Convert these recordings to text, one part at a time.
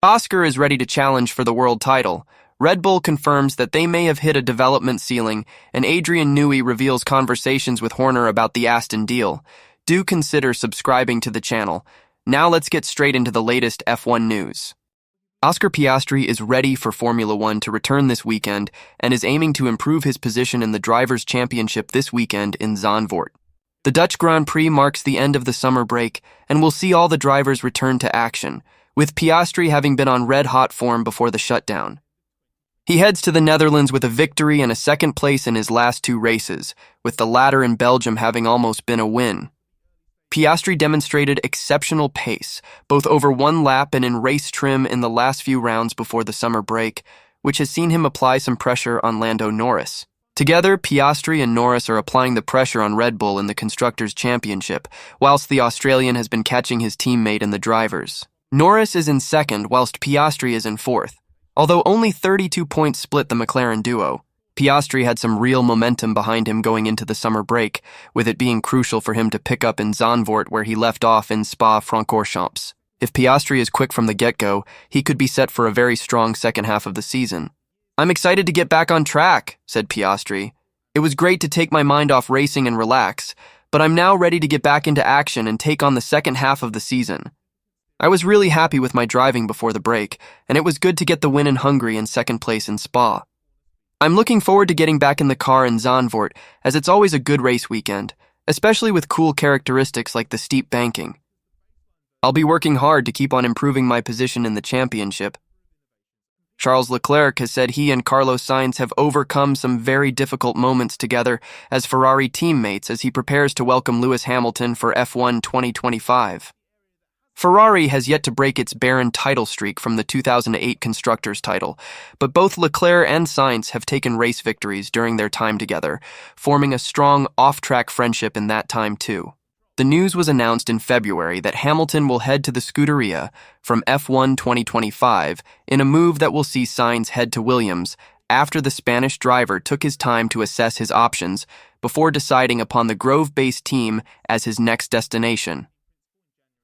Oscar is ready to challenge for the world title. Red Bull confirms that they may have hit a development ceiling, and Adrian Newey reveals conversations with Horner about the Aston deal. Do consider subscribing to the channel. Now let's get straight into the latest F1 news. Oscar Piastri is ready for Formula One to return this weekend and is aiming to improve his position in the Drivers' Championship this weekend in Zandvoort. The Dutch Grand Prix marks the end of the summer break, and we'll see all the drivers return to action, with Piastri having been on red-hot form before the shutdown. He heads to the Netherlands with a victory and a second place in his last two races, with the latter in Belgium having almost been a win. Piastri demonstrated exceptional pace, both over one lap and in race trim in the last few rounds before the summer break, which has seen him apply some pressure on Lando Norris. Together, Piastri and Norris are applying the pressure on Red Bull in the Constructors' Championship, whilst the Australian has been catching his teammate in the drivers. Norris is in second, whilst Piastri is in fourth. Although only 32 points split the McLaren duo, Piastri had some real momentum behind him going into the summer break, with it being crucial for him to pick up in Zandvoort where he left off in Spa-Francorchamps. If Piastri is quick from the get-go, he could be set for a very strong second half of the season. "I'm excited to get back on track," said Piastri. "It was great to take my mind off racing and relax, but I'm now ready to get back into action and take on the second half of the season. I was really happy with my driving before the break, and it was good to get the win in Hungary and second place in Spa. I'm looking forward to getting back in the car in Zandvoort, as it's always a good race weekend, especially with cool characteristics like the steep banking. I'll be working hard to keep on improving my position in the championship." Charles Leclerc has said he and Carlos Sainz have overcome some very difficult moments together as Ferrari teammates as he prepares to welcome Lewis Hamilton for F1 2025. Ferrari has yet to break its barren title streak from the 2008 Constructors' title, but both Leclerc and Sainz have taken race victories during their time together, forming a strong off-track friendship in that time too. The news was announced in February that Hamilton will head to the Scuderia from F1 2025 in a move that will see Sainz head to Williams after the Spanish driver took his time to assess his options before deciding upon the Grove-based team as his next destination.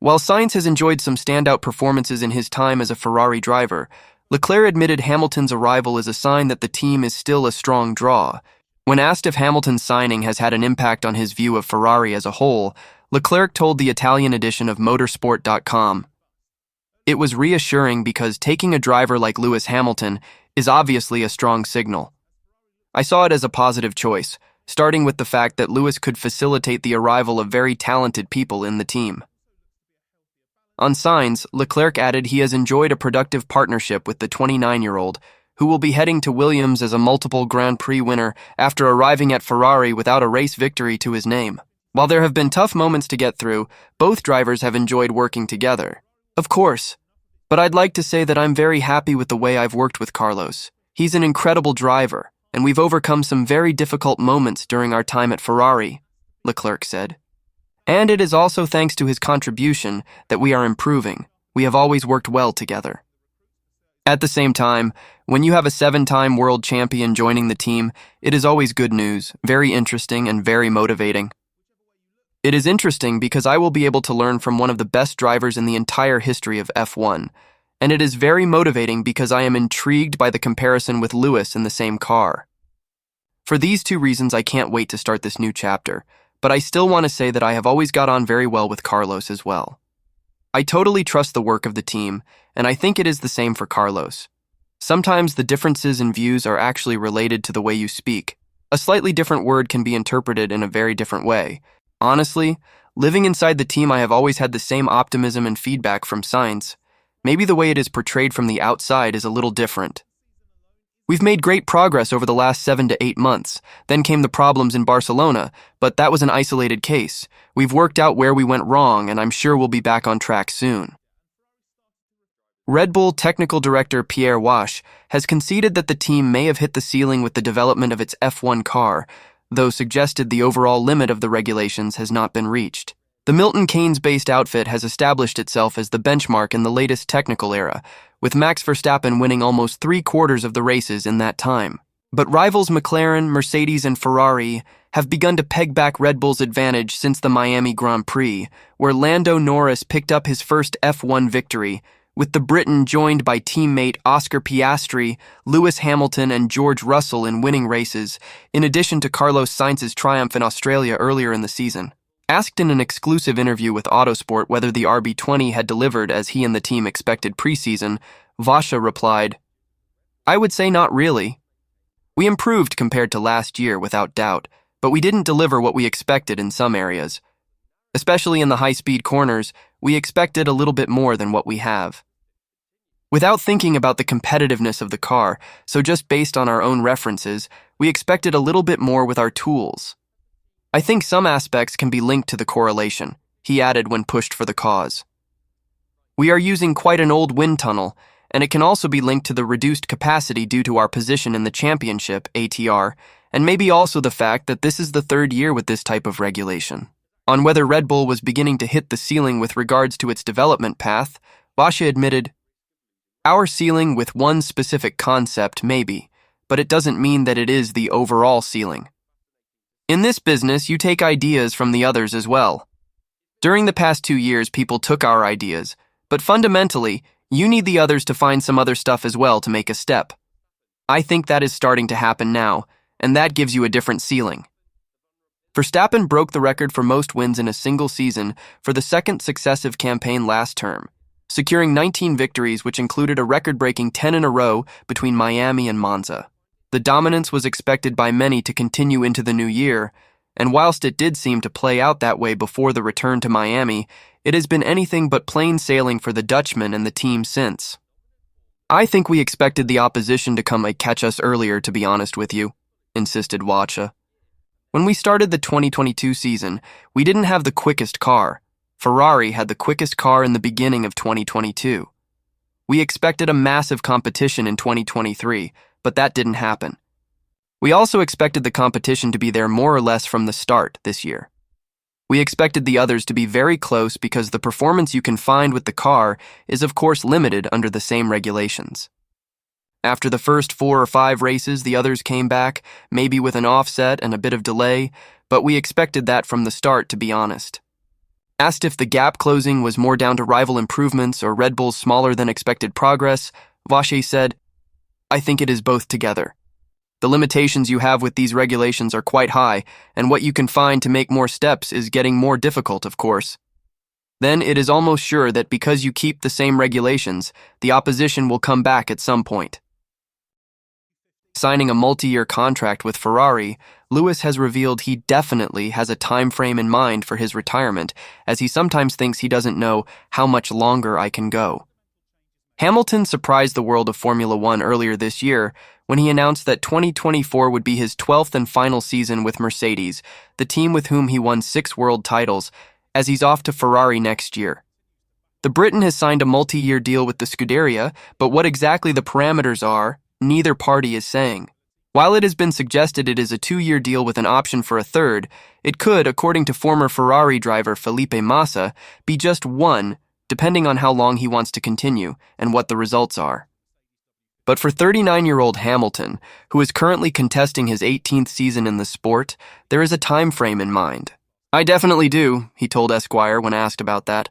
While Sainz has enjoyed some standout performances in his time as a Ferrari driver, Leclerc admitted Hamilton's arrival is a sign that the team is still a strong draw. When asked if Hamilton's signing has had an impact on his view of Ferrari as a whole, Leclerc told the Italian edition of Motorsport.com, "It was reassuring because taking a driver like Lewis Hamilton is obviously a strong signal. I saw it as a positive choice, starting with the fact that Lewis could facilitate the arrival of very talented people in the team." On Sainz, Leclerc added he has enjoyed a productive partnership with the 29-year-old, who will be heading to Williams as a multiple Grand Prix winner after arriving at Ferrari without a race victory to his name. While there have been tough moments to get through, both drivers have enjoyed working together. Of course, but I'd like to say that I'm very happy with the way I've worked with Carlos. He's an incredible driver, and we've overcome some very difficult moments during our time at Ferrari, Leclerc said. "And it is also thanks to his contribution that we are improving. We have always worked well together." At the same time, when you have a 7-time world champion joining the team, it is always good news, very interesting and very motivating. "It is interesting because I will be able to learn from one of the best drivers in the entire history of F1, and it is very motivating because I am intrigued by the comparison with Lewis in the same car. For these two reasons, I can't wait to start this new chapter. But I still want to say that I have always got on very well with Carlos as well. I totally trust the work of the team, and I think it is the same for Carlos. Sometimes the differences in views are actually related to the way you speak. A slightly different word can be interpreted in a very different way. Honestly, living inside the team, I have always had the same optimism and feedback from Sainz. Maybe the way it is portrayed from the outside is a little different. We've made great progress over the last 7 to 8 months. Then came the problems in Barcelona, but that was an isolated case. We've worked out where we went wrong, and I'm sure we'll be back on track soon." Red Bull technical director Pierre Wash has conceded that the team may have hit the ceiling with the development of its F1 car, though suggested the overall limit of the regulations has not been reached. The Milton Keynes-based outfit has established itself as the benchmark in the latest technical era, with Max Verstappen winning almost 3/4 of the races in that time. But rivals McLaren, Mercedes, and Ferrari have begun to peg back Red Bull's advantage since the Miami Grand Prix, where Lando Norris picked up his first F1 victory, with the Briton joined by teammate Oscar Piastri, Lewis Hamilton, and George Russell in winning races, in addition to Carlos Sainz's triumph in Australia earlier in the season. Asked in an exclusive interview with Autosport whether the RB20 had delivered as he and the team expected preseason, Vasha replied, "I would say not really. We improved compared to last year, without doubt, but we didn't deliver what we expected in some areas. Especially in the high-speed corners, we expected a little bit more than what we have." Without thinking about the competitiveness of the car, so just based on our own references, we expected a little bit more with our tools. I think some aspects can be linked to the correlation, he added when pushed for the cause. We are using quite an old wind tunnel, and it can also be linked to the reduced capacity due to our position in the championship, ATR, and maybe also the fact that this is the third year with this type of regulation. On whether Red Bull was beginning to hit the ceiling with regards to its development path, Vasha admitted, "Our ceiling with one specific concept, maybe, but it doesn't mean that it is the overall ceiling. In this business, you take ideas from the others as well. During the past 2 years, people took our ideas, but fundamentally, you need the others to find some other stuff as well to make a step. I think that is starting to happen now, and that gives you a different ceiling." Verstappen broke the record for most wins in a single season for the second successive campaign last term, securing 19 victories, which included a record-breaking 10 in a row between Miami and Monza. The dominance was expected by many to continue into the new year, and whilst it did seem to play out that way before the return to Miami, it has been anything but plain sailing for the Dutchman and the team since. "I think we expected the opposition to come and catch us earlier, to be honest with you," insisted Wacha. "When we started the 2022 season, we didn't have the quickest car. Ferrari had the quickest car in the beginning of 2022. We expected a massive competition in 2023, but that didn't happen. We also expected the competition to be there more or less from the start this year. We expected the others to be very close because the performance you can find with the car is of course limited under the same regulations. After the first 4 or 5 races, the others came back, maybe with an offset and a bit of delay, but we expected that from the start, to be honest." Asked if the gap closing was more down to rival improvements or Red Bull's smaller than expected progress, Vache said, "I think it is both together. The limitations you have with these regulations are quite high, and what you can find to make more steps is getting more difficult, of course. Then it is almost sure that because you keep the same regulations, the opposition will come back at some point." Signing a multi-year contract with Ferrari, Lewis has revealed he definitely has a time frame in mind for his retirement, as he sometimes thinks he doesn't know how much longer I can go. Hamilton surprised the world of Formula One earlier this year when he announced that 2024 would be his 12th and final season with Mercedes, the team with whom he won 6 world titles, as he's off to Ferrari next year. The Briton has signed a multi-year deal with the Scuderia, but what exactly the parameters are, neither party is saying. While it has been suggested it is a 2-year deal with an option for a third, it could, according to former Ferrari driver Felipe Massa, be just 1, depending on how long he wants to continue and what the results are. But for 39-year-old Hamilton, who is currently contesting his 18th season in the sport, there is a time frame in mind. "I definitely do," he told Esquire when asked about that.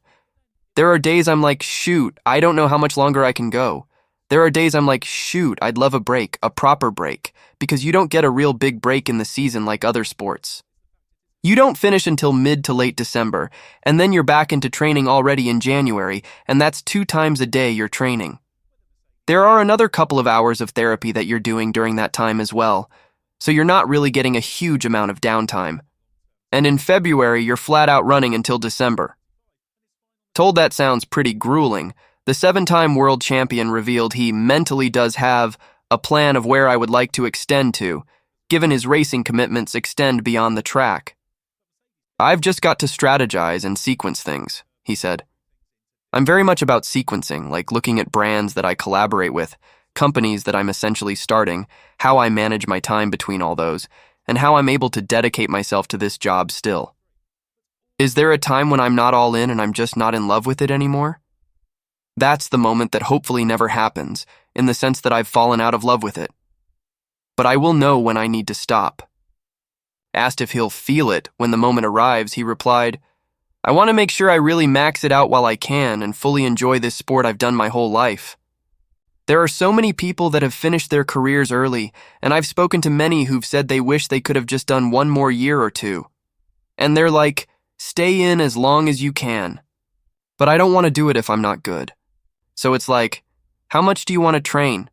"There are days I'm like, shoot, I don't know how much longer I can go. There are days I'm like, shoot, I'd love a break, a proper break, because you don't get a real big break in the season like other sports. You don't finish until mid to late December, and then you're back into training already in January, and that's 2 times a day you're training. There are another couple of hours of therapy that you're doing during that time as well, so you're not really getting a huge amount of downtime. And in February, you're flat out running until December." Told that sounds pretty grueling, the 7-time world champion revealed he mentally does have a plan of where I would like to extend to, given his racing commitments extend beyond the track. "I've just got to strategize and sequence things," he said. "I'm very much about sequencing, like looking at brands that I collaborate with, companies that I'm essentially starting, how I manage my time between all those, and how I'm able to dedicate myself to this job still. Is there a time when I'm not all in and I'm just not in love with it anymore? That's the moment that hopefully never happens, in the sense that I've fallen out of love with it. But I will know when I need to stop." Asked if he'll feel it when the moment arrives, he replied, I want to make sure I really max it out while I can and fully enjoy this sport I've done my whole life. There are so many people that have finished their careers early, and I've spoken to many who've said they wish they could have just done one more year or two. And they're like, stay in as long as you can. But I don't want to do it if I'm not good. So it's like, how much do you want to train?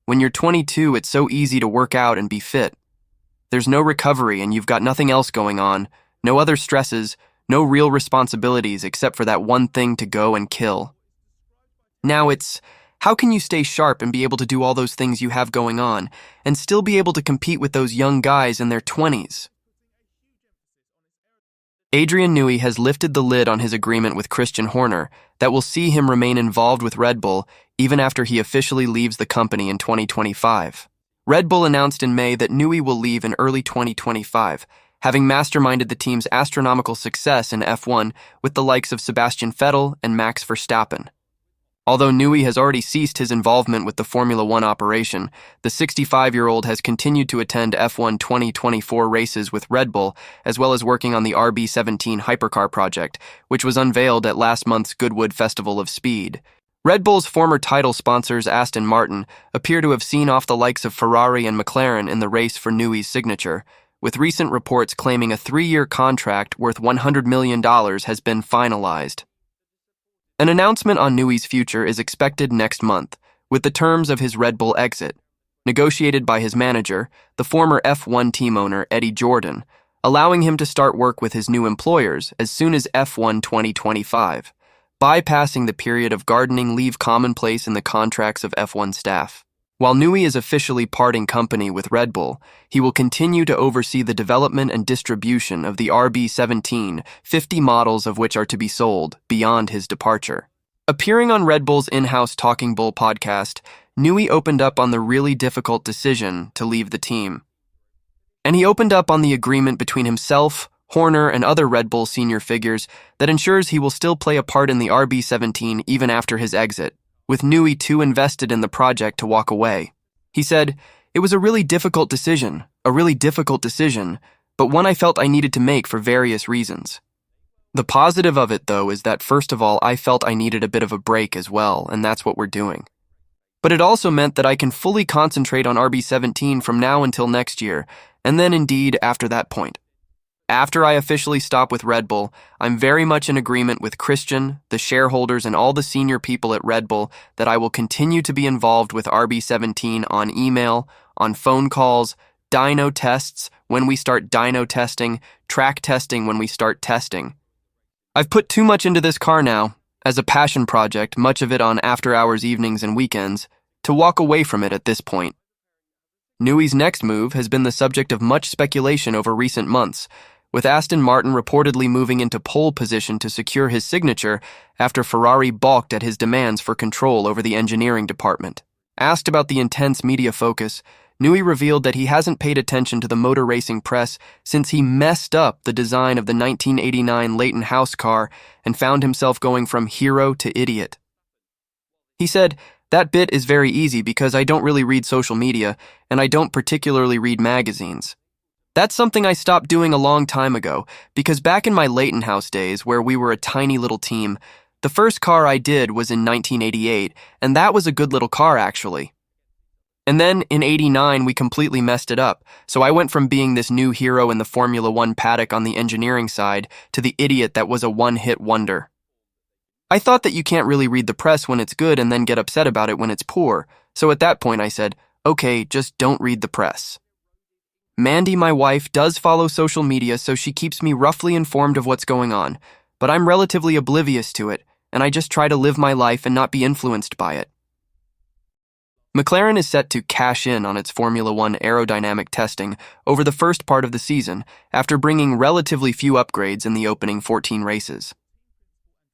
When you're 22, it's so easy to work out and be fit. There's no recovery and you've got nothing else going on, no other stresses, no real responsibilities except for that one thing to go and kill. Now it's, how can you stay sharp and be able to do all those things you have going on and still be able to compete with those young guys in their 20s? Adrian Newey has lifted the lid on his agreement with Christian Horner that will see him remain involved with Red Bull even after he officially leaves the company in 2025. Red Bull announced in May that Newey will leave in early 2025, having masterminded the team's astronomical success in F1 with the likes of Sebastian Vettel and Max Verstappen. Although Newey has already ceased his involvement with the Formula One operation, the 65-year-old has continued to attend F1 2024 races with Red Bull, as well as working on the RB20 hypercar project, which was unveiled at last month's Goodwood Festival of Speed. Red Bull's former title sponsors Aston Martin appear to have seen off the likes of Ferrari and McLaren in the race for Newey's signature, with recent reports claiming a 3-year contract worth $100 million has been finalized. An announcement on Newey's future is expected next month, with the terms of his Red Bull exit, negotiated by his manager, the former F1 team owner Eddie Jordan, allowing him to start work with his new employers as soon as F1 2025, bypassing the period of gardening leave commonplace in the contracts of F1 staff. While Newey is officially parting company with Red Bull, he will continue to oversee the development and distribution of the RB20, 50 models of which are to be sold beyond his departure. Appearing on Red Bull's in-house Talking Bull podcast, Newey opened up on the really difficult decision to leave the team. And he opened up on the agreement between himself, Horner, and other Red Bull senior figures that ensures he will still play a part in the RB20 even after his exit, with Newey too invested in the project to walk away. He said, "It was a really difficult decision, but one I felt I needed to make for various reasons. The positive of it, though, is that first of all, I felt I needed a bit of a break as well, and that's what we're doing. But it also meant that I can fully concentrate on RB20 from now until next year, and then indeed after that point. After I officially stop with Red Bull, I'm very much in agreement with Christian, the shareholders, and all the senior people at Red Bull that I will continue to be involved with RB20 on email, on phone calls, dyno tests when we start dyno testing, track testing when we start testing. I've put too much into this car now, as a passion project, much of it on after-hours evenings and weekends, to walk away from it at this point." Newey's next move has been the subject of much speculation over recent months, with Aston Martin reportedly moving into pole position to secure his signature after Ferrari balked at his demands for control over the engineering department. Asked about the intense media focus, Newey revealed that he hasn't paid attention to the motor racing press since he messed up the design of the 1989 Leighton House car and found himself going from hero to idiot. He said, "That bit is very easy because I don't really read social media and I don't particularly read magazines. That's something I stopped doing a long time ago because back in my Leighton House days where we were a tiny little team, the first car I did was in 1988 and that was a good little car actually. And then in 89 we completely messed it up, so I went from being this new hero in the Formula One paddock on the engineering side to the idiot that was a one-hit wonder. I thought that you can't really read the press when it's good and then get upset about it when it's poor, so at that point I said, okay, just don't read the press. Mandy, my wife, does follow social media, so she keeps me roughly informed of what's going on, but I'm relatively oblivious to it, and I just try to live my life and not be influenced by it." McLaren is set to cash in on its Formula One aerodynamic testing over the first part of the season after bringing relatively few upgrades in the opening 14 races.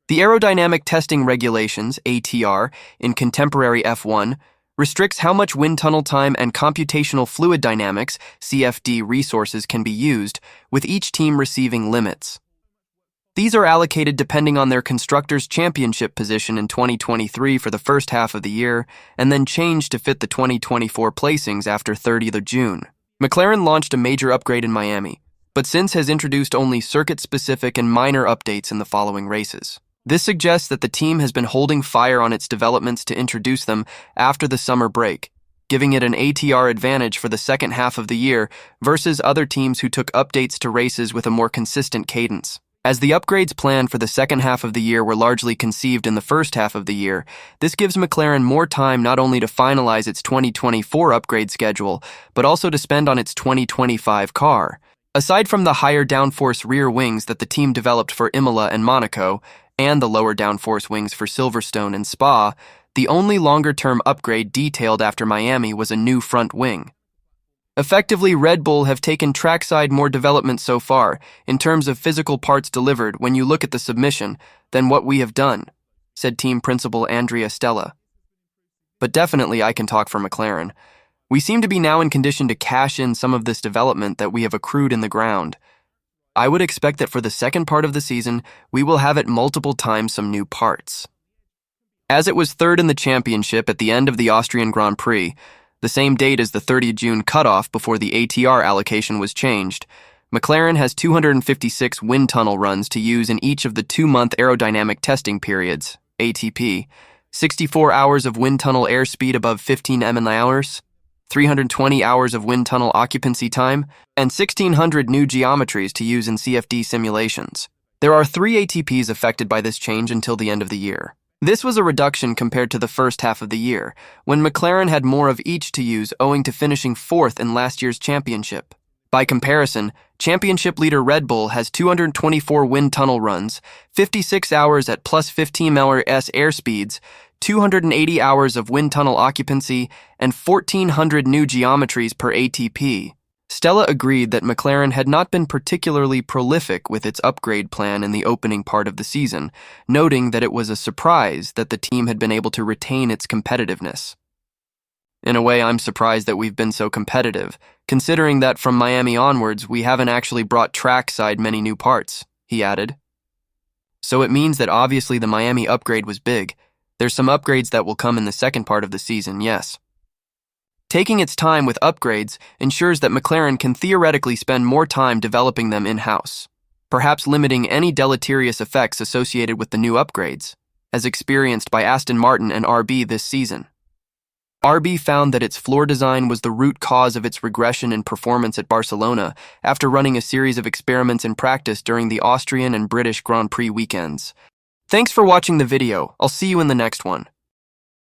The aerodynamic testing regulations, ATR, in contemporary F1 restricts how much wind tunnel time and computational fluid dynamics, CFD, resources can be used, with each team receiving limits. These are allocated depending on their Constructors' Championship position in 2023 for the first half of the year, and then changed to fit the 2024 placings after 30th of June. McLaren launched a major upgrade in Miami, but since has introduced only circuit-specific and minor updates in the following races. This suggests that the team has been holding fire on its developments to introduce them after the summer break, giving it an ATR advantage for the second half of the year versus other teams who took updates to races with a more consistent cadence. As the upgrades planned for the second half of the year were largely conceived in the first half of the year, this gives McLaren more time not only to finalize its 2024 upgrade schedule, but also to spend on its 2025 car. Aside from the higher downforce rear wings that the team developed for Imola and Monaco, and the lower downforce wings for Silverstone and Spa, the only longer-term upgrade detailed after Miami was a new front wing. Effectively, Red Bull have taken trackside more development so far, in terms of physical parts delivered when you look at the submission, than what we have done, said team principal Andrea Stella. But definitely I can talk for McLaren. We seem to be now in condition to cash in some of this development that we have accrued in the ground. I would expect that for the second part of the season, we will have at multiple times some new parts. As it was third in the championship at the end of the Austrian Grand Prix, the same date as the 30 June cutoff before the ATR allocation was changed, McLaren has 256 wind tunnel runs to use in each of the 2-month aerodynamic testing periods, ATP, 64 hours of wind tunnel airspeed above 15 mph, 320 hours of wind tunnel occupancy time, and 1,600 new geometries to use in CFD simulations. There are 3 ATPs affected by this change until the end of the year. This was a reduction compared to the first half of the year, when McLaren had more of each to use owing to finishing 4th in last year's championship. By comparison, championship leader Red Bull has 224 wind tunnel runs, 56 hours at plus 15 mph airspeeds, 280 hours of wind tunnel occupancy, and 1,400 new geometries per ATP. Stella agreed that McLaren had not been particularly prolific with its upgrade plan in the opening part of the season, noting that it was a surprise that the team had been able to retain its competitiveness. In a way, I'm surprised that we've been so competitive, considering that from Miami onwards, we haven't actually brought trackside many new parts, he added. So it means that obviously the Miami upgrade was big. There's some upgrades that will come in the second part of the season, yes. Taking its time with upgrades ensures that McLaren can theoretically spend more time developing them in-house, perhaps limiting any deleterious effects associated with the new upgrades, as experienced by Aston Martin and RB this season. RB found that its floor design was the root cause of its regression in performance at Barcelona after running a series of experiments in practice during the Austrian and British Grand Prix weekends. Thanks for watching the video. I'll see you in the next one.